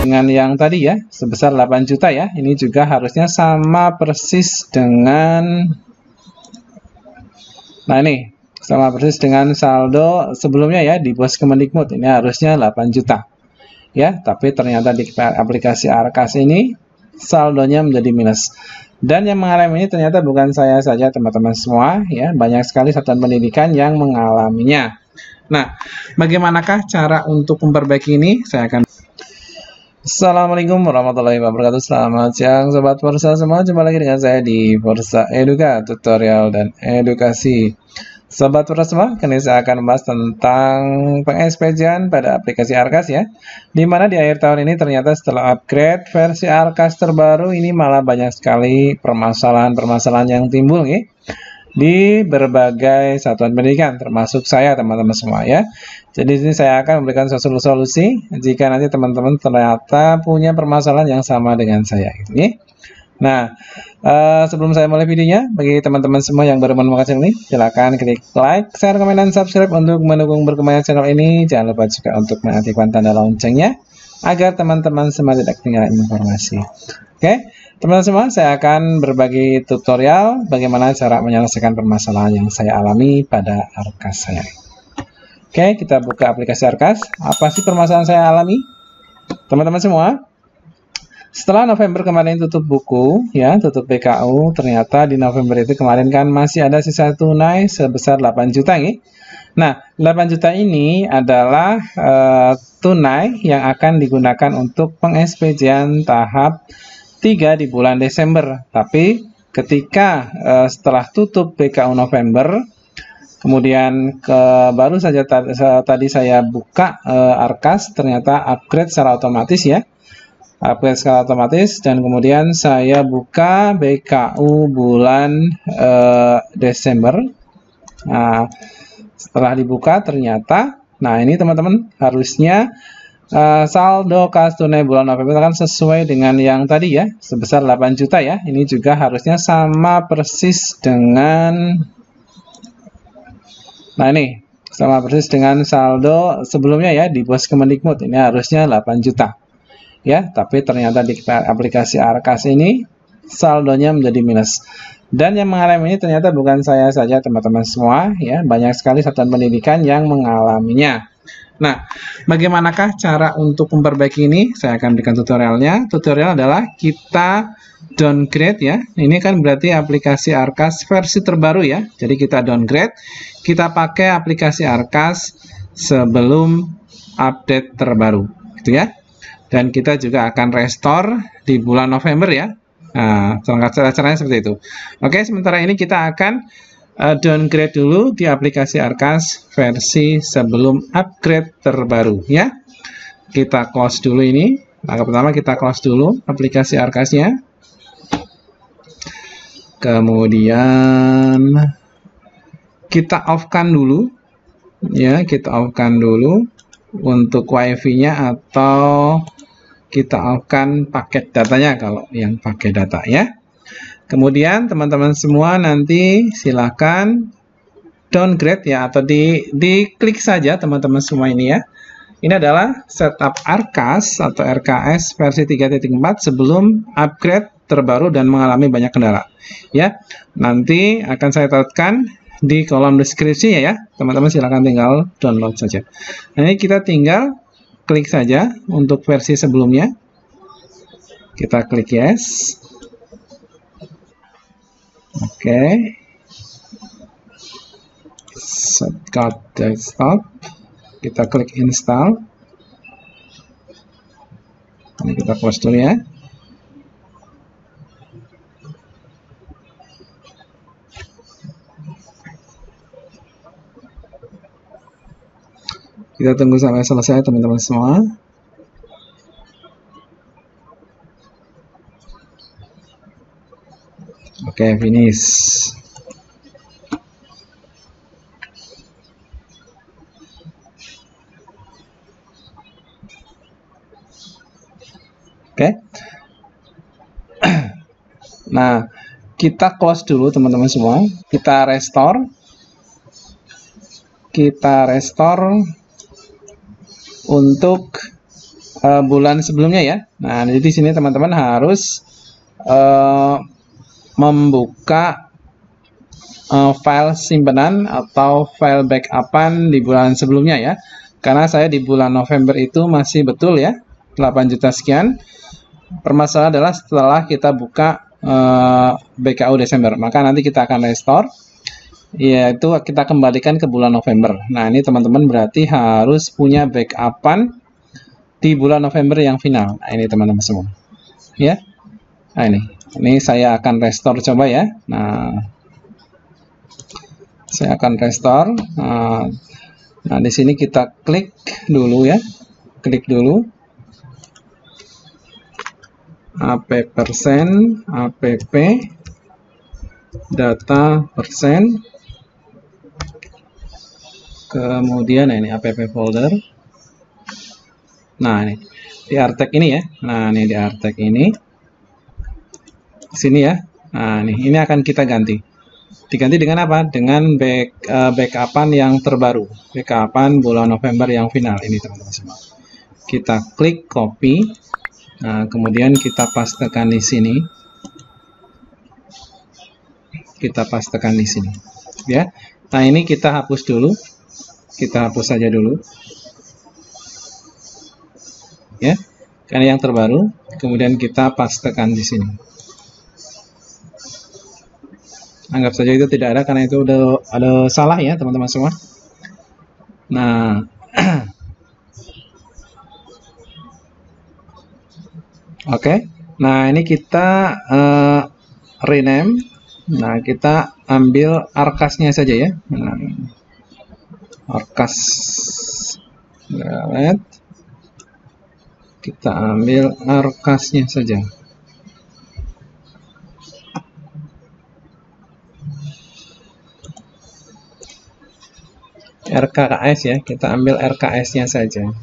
dengan yang tadi ya, sebesar 8 juta ya. Ini juga harusnya sama persis dengan, nah ini sama persis dengan saldo sebelumnya ya di Bos Kemendikbud. Ini harusnya 8 juta ya, tapi ternyata di aplikasi Arkas ini saldonya menjadi minus. Dan yang mengalami ini ternyata bukan saya saja teman-teman semua ya, banyak sekali satuan pendidikan yang mengalaminya. Nah, bagaimanakah cara untuk memperbaiki ini? Saya akan Assalamualaikum warahmatullahi wabarakatuh. Selamat siang Sobat Forsa semua. Jumpa lagi dengan saya di Forsa Eduka, tutorial dan edukasi. Sobat Forsa semua, kini saya akan membahas tentang pengespedian pada aplikasi Arkas ya. Dimana di akhir tahun ini ternyata setelah upgrade versi Arkas terbaru ini malah banyak sekali permasalahan-permasalahan yang timbul ya, di berbagai satuan pendidikan, termasuk saya teman-teman semua ya. Jadi di sini saya akan memberikan solusi jika nanti teman-teman ternyata punya permasalahan yang sama dengan saya gitu ya. Nah, sebelum saya mulai videonya, bagi teman-teman semua yang baru menemukan channel ini, silakan klik like, share, komen, dan subscribe untuk mendukung berkembangnya channel ini. Jangan lupa juga untuk mengaktifkan tanda loncengnya agar teman-teman semua tidak ketinggalan informasi. Oke, teman-teman semua, saya akan berbagi tutorial bagaimana cara menyelesaikan permasalahan yang saya alami pada Arkas saya. Oke, kita buka aplikasi Arkas. Apa sih permasalahan saya alami? Teman-teman semua, setelah November kemarin tutup buku, ya, tutup PKU, ternyata di November itu kemarin kan masih ada sisa tunai sebesar 8 juta nih. Nah, 8 juta ini adalah tunai yang akan digunakan untuk pengespedian tahap 3 di bulan Desember. Tapi ketika setelah tutup PKU November, kemudian baru saja tadi saya buka Arkas, ternyata upgrade secara otomatis ya. Upgrade secara otomatis, dan kemudian saya buka BKU bulan Desember. Nah, setelah dibuka ternyata, nah ini teman-teman harusnya saldo kas tunai bulan November kan sesuai dengan yang tadi ya, sebesar 8 juta ya. Ini juga harusnya sama persis dengan, nah ini sama persis dengan saldo sebelumnya ya di Bos Kemendikbud. Ini harusnya 8 juta. Ya, tapi ternyata di aplikasi Arkas ini saldonya menjadi minus. Dan yang mengalami ini ternyata bukan saya saja teman-teman semua ya, banyak sekali satuan pendidikan yang mengalaminya. Nah, bagaimanakah cara untuk memperbaiki ini? Saya akan berikan tutorialnya. Tutorial adalah kita downgrade ya. Ini kan berarti aplikasi Arkas versi terbaru ya. Jadi kita downgrade, kita pakai aplikasi Arkas sebelum update terbaru gitu ya. Dan kita juga akan restore di bulan November ya. Nah, cara-caranya seperti itu. Oke, sementara ini kita akan downgrade dulu di aplikasi Arkas versi sebelum upgrade terbaru ya. Kita close dulu ini. Langkah pertama kita close dulu aplikasi Arkasnya. Kemudian kita off-kan dulu ya, kita off-kan dulu untuk WiFi-nya, atau kita off-kan paket datanya kalau yang pakai data ya. Kemudian teman-teman semua nanti silakan downgrade ya, atau diklik saja teman-teman semua ini ya. Ini adalah setup Arkas atau RKS versi 3.4 sebelum upgrade terbaru dan mengalami banyak kendala ya. Nanti akan saya tautkan di kolom deskripsinya ya. Teman-teman silakan tinggal download saja. Nah, ini kita tinggal klik saja untuk versi sebelumnya. Kita klik yes. Oke. Shortcut desktop. Kita klik install. Ini kita close dulu ya. Kita tunggu sampai selesai teman-teman semua. Oke, finish. Oke. Nah, kita close dulu teman-teman semua. Kita restore. Untuk bulan sebelumnya ya. Nah, jadi di sini teman-teman harus membuka file simpanan atau file backupan di bulan sebelumnya ya. Karena saya di bulan November itu masih betul ya, 8 juta sekian. Permasalahan adalah setelah kita buka BKU Desember, maka nanti kita akan restore, yaitu kita kembalikan ke bulan November. Nah, ini teman-teman berarti harus punya backupan di bulan November yang final. Nah, ini teman-teman semua. Ya. Nah, ini saya akan restore coba ya. Nah, saya akan restore. Nah, di sini kita klik dulu ya. Klik dulu. app data persen, kemudian ini app folder. Nah, ini di artek ini ya. Nah, ini di artek ini sini ya. Nah, ini akan kita ganti. Diganti dengan apa? Dengan backupan yang terbaru, backupan bulan November yang final ini teman-teman semua. Kita klik copy. Nah, kemudian kita pastekan di sini. Kita pastekan di sini, ya. Nah, ini kita hapus dulu. Kita hapus saja dulu, ya. Karena yang terbaru. Kemudian kita pastekan di sini. Anggap saja itu tidak ada karena itu udah ada salah ya, teman-teman semua. Nah. Oke, nah ini kita rename. Nah, kita ambil arkasnya saja ya. Nah, arkas, kita ambil arkasnya saja. RKS ya, kita ambil RKS-nya saja.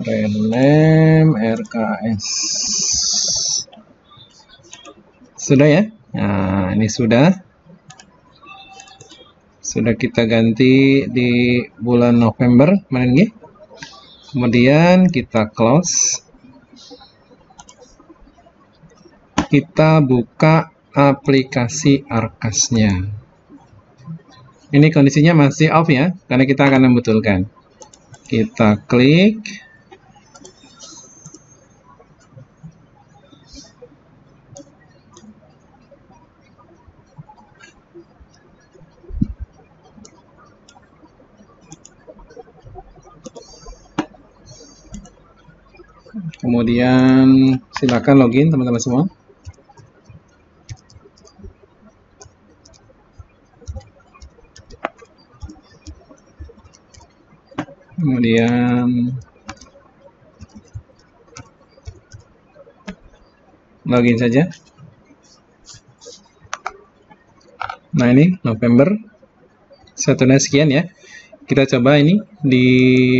Rename RKS. Sudah ya? Nah, ini sudah kita ganti di bulan November kemarin ya. Kemudian kita close. Kita buka aplikasi arkasnya. Ini kondisinya masih off ya, karena kita akan membetulkan. Kita klik. Kemudian silakan login teman-teman semua. Kemudian login saja. Nah, ini November 1 sekian ya. Kita coba ini di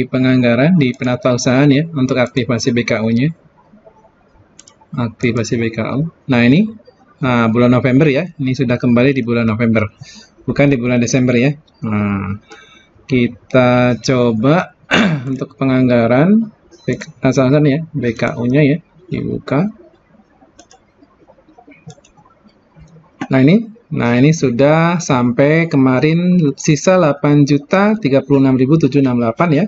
penganggaran, di penatausahaan ya, untuk aktivasi BKU-nya. Aktivasi BKU. Nah, ini bulan November ya. Ini sudah kembali di bulan November, bukan di bulan Desember ya. Nah, kita coba untuk penganggaran asal-asalan ya, BKU-nya ya, dibuka. Nah, ini sudah sampai kemarin sisa 8.036.768 ya.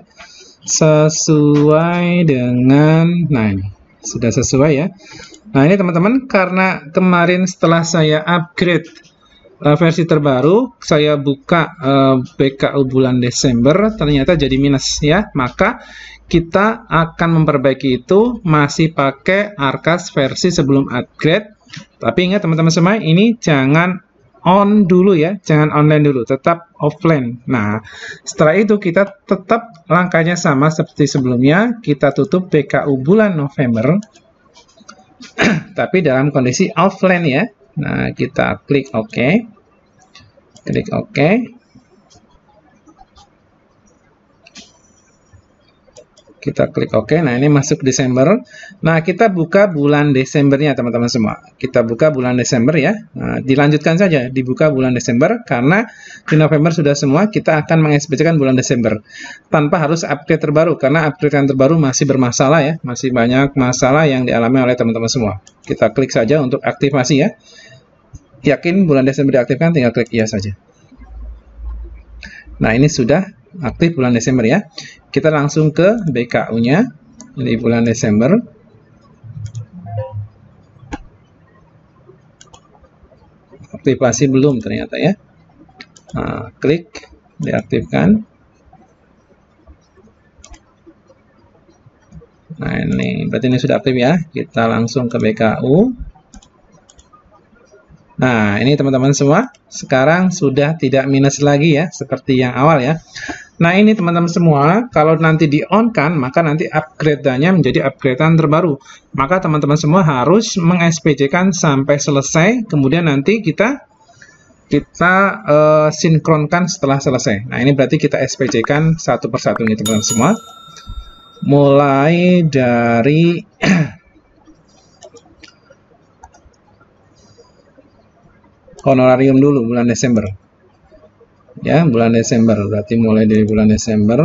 Sesuai dengan, nah ini sudah sesuai ya. Nah, ini teman-teman, karena kemarin setelah saya upgrade versi terbaru, saya buka BKU bulan Desember, ternyata jadi minus ya. Maka kita akan memperbaiki itu masih pakai arkas versi sebelum upgrade. Tapi ingat teman-teman semua, ini jangan on dulu ya, jangan online dulu, tetap offline. Nah, setelah itu kita tetap langkahnya sama seperti sebelumnya, kita tutup BKU bulan November, tapi dalam kondisi offline ya. Nah, kita klik OK, klik OK. Kita klik OK. Nah, ini masuk Desember. Nah, kita buka bulan Desembernya, teman-teman semua. Kita buka bulan Desember ya. Nah, dilanjutkan saja, dibuka bulan Desember, karena di November sudah semua, kita akan meng-SPC-kan bulan Desember. Tanpa harus upgrade terbaru, karena upgrade yang terbaru masih bermasalah ya. Masih banyak masalah yang dialami oleh teman-teman semua. Kita klik saja untuk aktivasi ya. Yakin bulan Desember diaktifkan, tinggal klik iya saja. Nah, ini sudah aktif bulan Desember ya. Kita langsung ke BKU-nya. Ini bulan Desember. Aktivasi belum ternyata ya. Nah, klik diaktifkan. Nah, ini berarti ini sudah aktif ya. Kita langsung ke BKU. Nah, ini teman-teman semua, sekarang sudah tidak minus lagi ya, seperti yang awal ya. Nah, ini teman-teman semua, kalau nanti di-on-kan, maka nanti upgrade-nya menjadi upgrade-an terbaru. Maka teman-teman semua harus meng-SPC-kan sampai selesai, kemudian nanti kita sinkronkan setelah selesai. Nah, ini berarti kita SPC-kan satu persatu nih teman-teman semua. Mulai dari honorarium dulu bulan Desember ya, bulan Desember berarti mulai dari bulan Desember.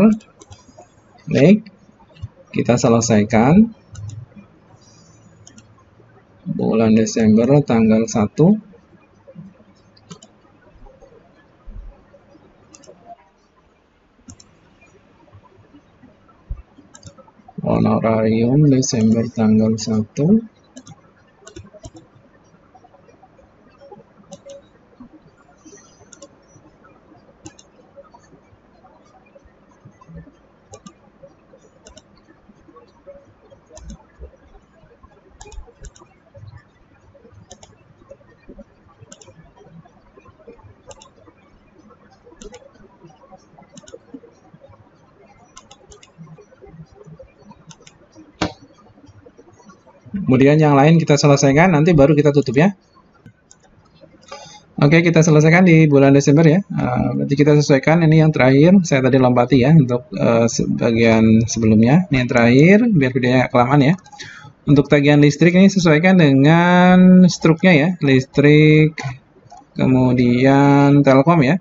Baik, kita selesaikan bulan Desember tanggal 1. Honorarium Desember tanggal 1. Kemudian yang lain kita selesaikan, nanti baru kita tutup ya. Oke, kita selesaikan di bulan Desember ya. Berarti kita sesuaikan ini yang terakhir. Saya tadi lompati ya untuk bagian sebelumnya. Ini yang terakhir, biar videonya kelamaan ya. Untuk tagihan listrik ini sesuaikan dengan struknya ya. Listrik, kemudian Telkom ya.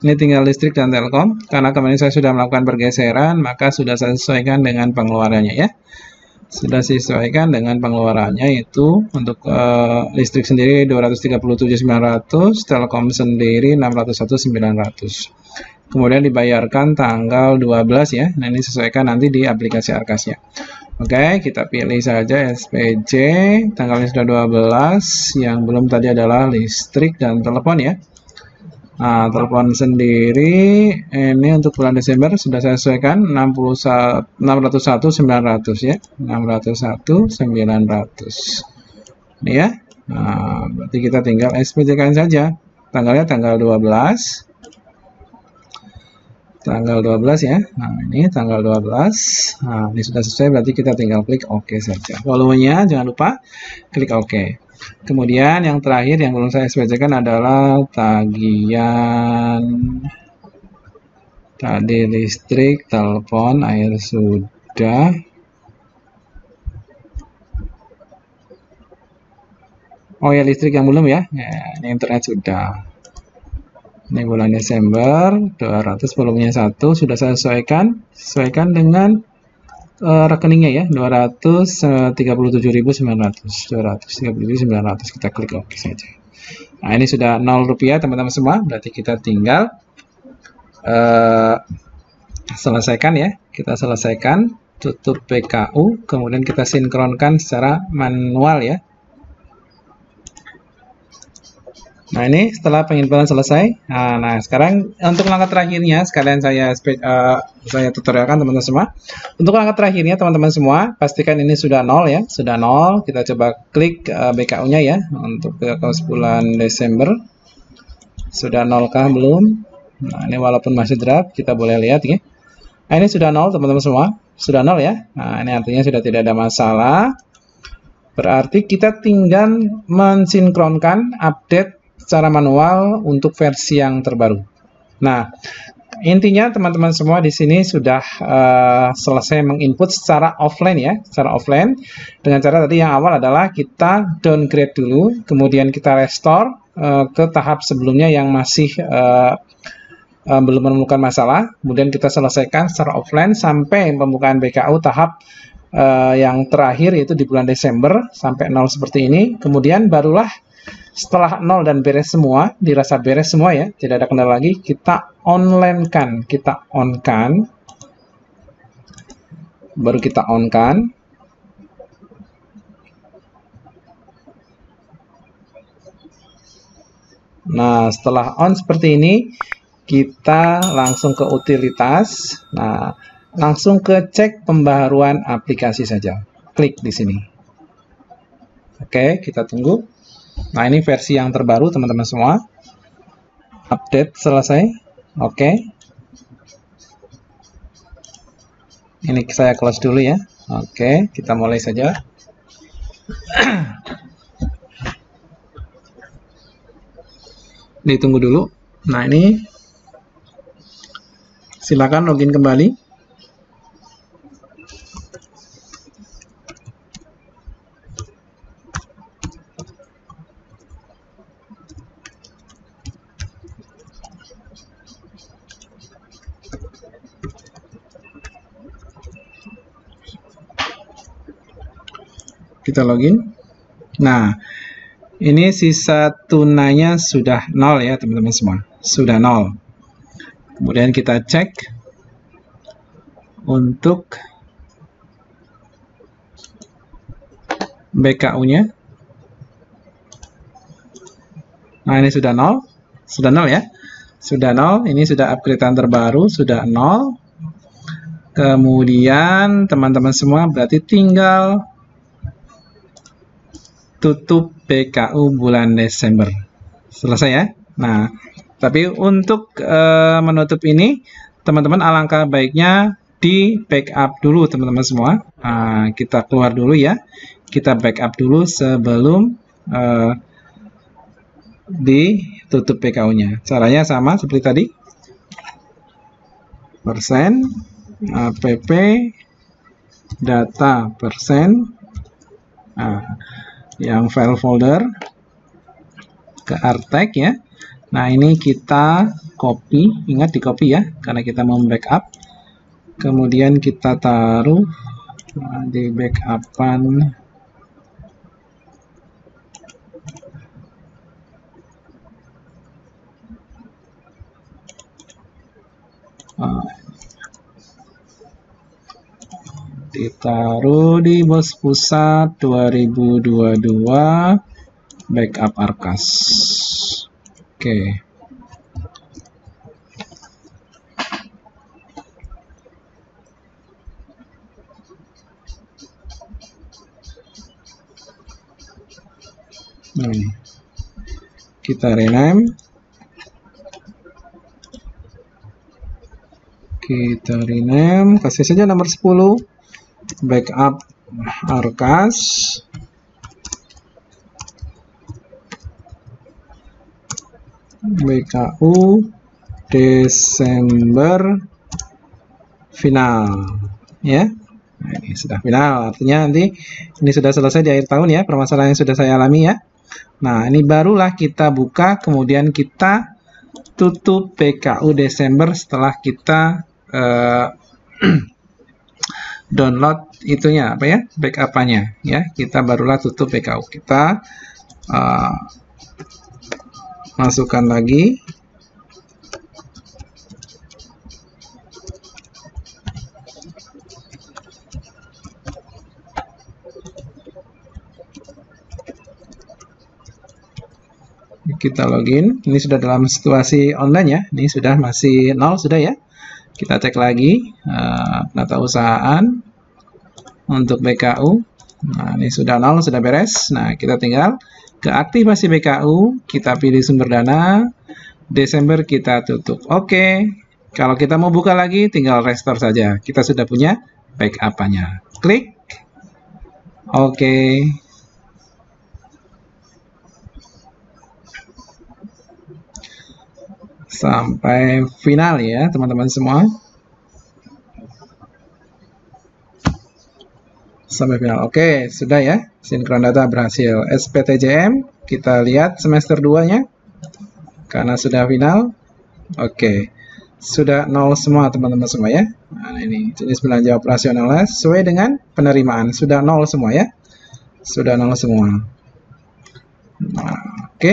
Ini tinggal listrik dan Telkom. Karena kemarin saya sudah melakukan pergeseran, maka sudah saya sesuaikan dengan pengeluarannya ya. Sudah disesuaikan dengan pengeluarannya, itu untuk listrik sendiri 237.900, Telkom sendiri 601.900. Kemudian dibayarkan tanggal 12 ya. Nah, ini sesuaikan nanti di aplikasi Arkasnya. Oke, kita pilih saja SPC, tanggalnya sudah 12, yang belum tadi adalah listrik dan telepon ya. Nah, telepon sendiri ini untuk bulan Desember sudah saya sesuaikan 601.900 ya. 601.900. Ini ya. Nah, berarti kita tinggal SPC-kan saja. Tanggalnya tanggal 12. Tanggal 12 ya. Nah, ini tanggal 12. Nah, ini sudah sesuai, berarti kita tinggal klik OK saja. Volumenya jangan lupa klik OK. Kemudian yang terakhir yang belum saya SPC-kan adalah tagihan tadi listrik, telepon, air sudah. Oh ya, listrik yang belum ya. Ini internet sudah. Ini bulan Desember 200, volumenya 1 sudah saya sesuaikan dengan rekeningnya ya, 237.900. Kita klik OK saja. Nah, ini sudah 0 rupiah teman-teman semua, berarti kita tinggal selesaikan ya. Kita selesaikan, tutup PKU, kemudian kita sinkronkan secara manual ya. Nah, ini setelah penginputan selesai. Nah, sekarang untuk langkah terakhirnya sekalian saya tutorialkan teman-teman semua. Untuk langkah terakhirnya teman-teman semua, pastikan ini sudah 0 ya, sudah 0. Kita coba klik BKU-nya ya untuk BKU bulan Desember. Sudah 0 kah belum? Nah, ini walaupun masih draft, kita boleh lihat ya. Nah, ini sudah 0 teman-teman semua, sudah 0 ya. Nah, ini artinya sudah tidak ada masalah. Berarti kita tinggal mensinkronkan update secara manual untuk versi yang terbaru. Nah, Intinya teman-teman semua di sini sudah selesai menginput secara offline ya, secara offline dengan cara tadi yang awal adalah kita downgrade dulu, kemudian kita restore ke tahap sebelumnya yang masih belum menemukan masalah, kemudian kita selesaikan secara offline sampai pembukaan BKU tahap yang terakhir yaitu di bulan Desember sampai 0 seperti ini, kemudian barulah setelah 0 dan beres semua, dirasa beres semua ya, tidak ada kendala lagi, kita online-kan, kita on-kan, baru kita on-kan. Nah, setelah on seperti ini, kita langsung ke utilitas. Nah, langsung ke cek pembaharuan aplikasi saja. Klik di sini. Oke, kita tunggu. Nah, ini versi yang terbaru teman-teman semua. Update selesai. Oke. Ini saya close dulu ya. Oke, kita mulai saja. Ditunggu dulu. Nah, ini silakan login kembali. Kita login. Nah, ini sisa tunainya sudah 0 ya teman-teman semua. Sudah 0. Kemudian kita cek untuk BKU-nya. Nah, ini sudah 0. Sudah 0 ya. Sudah 0. Ini sudah upgrade-an terbaru. Sudah 0. Kemudian teman-teman semua berarti tinggal tutup BKU bulan Desember. Selesai ya. Nah, tapi untuk menutup ini, teman-teman alangkah baiknya di backup dulu teman-teman semua. Nah, kita keluar dulu ya. Kita backup dulu sebelum ditutup BKU-nya. Caranya sama seperti tadi. Persen, app, data persen. Nah, yang file folder ke artek ya. Nah, ini kita copy, ingat di copy ya, karena kita mau backup. Kemudian kita taruh di backupan ditaruh di bos pusat 2022 backup Arkas. Oke. Nah, kita rename. Kita rename, kasih saja nomor 10. Backup Arkas. BKU Desember final ya. Nah, ini sudah final, artinya nanti ini sudah selesai di akhir tahun ya, permasalahan yang sudah saya alami ya. Nah, ini barulah kita buka, kemudian kita tutup BKU Desember setelah kita download itunya apa ya, backup-nya ya. Kita barulah tutup BKU. Kita masukkan lagi. Kita login. Ini sudah dalam situasi online ya. Ini sudah masih 0 sudah ya. Kita cek lagi data usahaan untuk BKU. Nah, ini sudah 0, sudah beres. Nah, kita tinggal ke aktivasi BKU, kita pilih sumber dana, Desember kita tutup. Oke, kalau kita mau buka lagi, tinggal restore saja. Kita sudah punya backup-nya. Klik. Oke. sampai final ya teman-teman semua. Sampai final. Oke, sudah ya. Sinkron data berhasil. SPTJM, kita lihat semester 2-nya. Karena sudah final. Oke. Sudah 0 semua teman-teman semua ya. Nah, ini jenis belanja operasional sesuai dengan penerimaan. Sudah 0 semua ya. Sudah 0 semua. Nah, oke.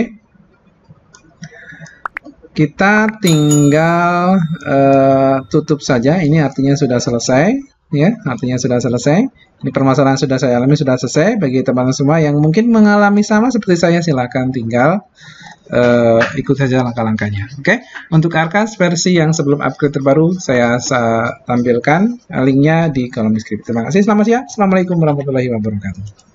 Kita tinggal tutup saja. Ini artinya sudah selesai. Ya, artinya sudah selesai. Ini permasalahan sudah saya alami, sudah selesai. Bagi teman-teman semua yang mungkin mengalami sama seperti saya, silakan tinggal ikut saja langkah-langkahnya. Oke, untuk Arkas versi yang sebelum upgrade terbaru, saya tampilkan linknya di kolom deskripsi. Terima kasih, selamat siang. Assalamualaikum warahmatullahi wabarakatuh.